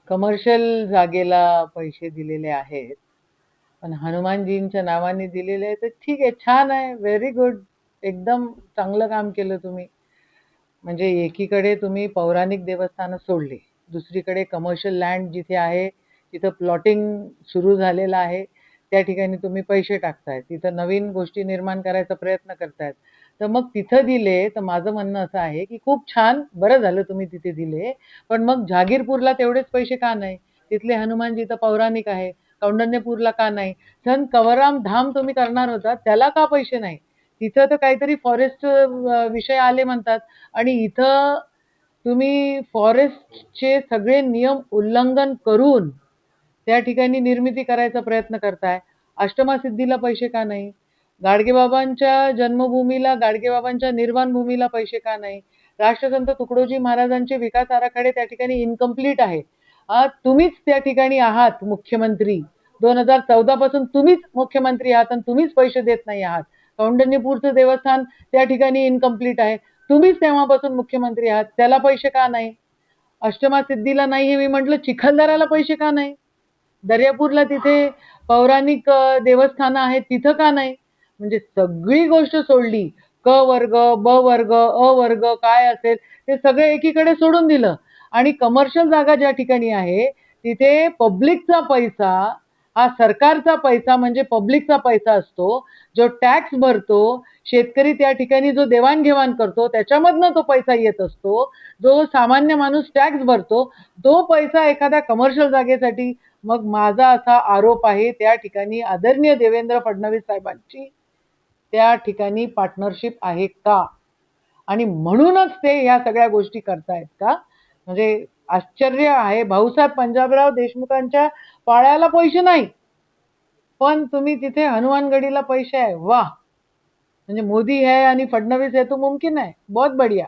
Commercial जागेला पैसे दिलेले आहेत. पण हनुमानजींच्या नावाने दिलेले आहे, तर ठीक आहे, छान आहे, व्हेरी गुड. एकदम चांगलं काम केलं तुम्ही. म्हणजे एकीकडे तुम्ही पौराणिक देवस्थानं सोडली, दुसरीकडे कमर्शियल लँड जिथे आहे, तिथं प्लॉटिंग सुरू झालेलं आहे. त्या ठिकाणी तुम्ही पैसे टाकताय, तिथं नवीन गोष्टी निर्माण करायचा प्रयत्न करतायत. तर मग तिथं दिले, तर माझं म्हणणं असं आहे, की खूप छान, बरं झालं तुम्ही तिथे दिले. पण मग जहागीरपूरला तेवढेच पैसे का नाही? तिथले हनुमानजी तर पौराणिक आहे. कौंडण्यपूरला का नाही? संत कवरराम धाम तुम्ही करणार होता, त्याला का पैसे नाही? तिथं तर काहीतरी फॉरेस्ट विषय आले म्हणतात आणि इथं तुम्ही फॉरेस्टचे सगळे नियम उल्लंघन करून त्या ठिकाणी निर्मिती करायचा प्रयत्न करताय. अष्टमासिद्धीला पैसे का नाही? गाडगेबाबांच्या जन्मभूमीला, गाडगेबाबांच्या निर्वाण भूमीला पैसे का नाही? राष्ट्रसंत तुकडोजी महाराजांचे विकास आराखडे त्या ठिकाणी इनकम्प्लीट आहे. तुम्हीच त्या ठिकाणी आहात मुख्यमंत्री. 2014 पासून तुम्हीच मुख्यमंत्री आहात आणि तुम्हीच पैसे देत नाही आहात. कौंडण्यपूरचं देवस्थान त्या ठिकाणी इनकम्प्लीट आहे. तुम्हीच तेव्हापासून मुख्यमंत्री आहात. त्याला पैसे का नाही? अष्टमासिद्धीला नाही हे मी म्हटलं, चिखलदराला पैसे का नाही? दर्यापूरला तिथे पौराणिक देवस्थानं आहेत, तिथं का नाही? म्हणजे सगळी गोष्ट सोडली. क वर्ग, ब वर्ग, अ वर्ग काय असेल ते सगळं एकीकडे सोडून दिलं आणि कमर्शियल जागा ज्या ठिकाणी आहे, तिथे पब्लिकचा पैसा, हा सरकारचा पैसा म्हणजे पब्लिकचा पैसा असतो. जो टॅक्स भरतो, शेतकरी त्या ठिकाणी जो देवाणघेवाण करतो, त्याच्यामधनं तो पैसा येत असतो. जो सामान्य माणूस टॅक्स भरतो, तो पैसा एखाद्या कमर्शियल जागेसाठी. मग माझा असा आरोप आहे, त्या ठिकाणी आदरणीय देवेंद्र फडणवीस साहेबांची त्या ठिकाणी पार्टनरशिप आहे का? आणि म्हणूनच ते ह्या सगळ्या गोष्टी करतायत का? म्हणजे आश्चर्य आहे. भाऊसाहेब पंजाबराव देशमुखांच्या पाळ्याला पैसे नाही, पण तुम्ही तिथे हनुमानगढीला पैसे आहे. वाह! म्हणजे मोदी है आणि फडणवीस है तो मुमकिन है. बहुत बढ़िया.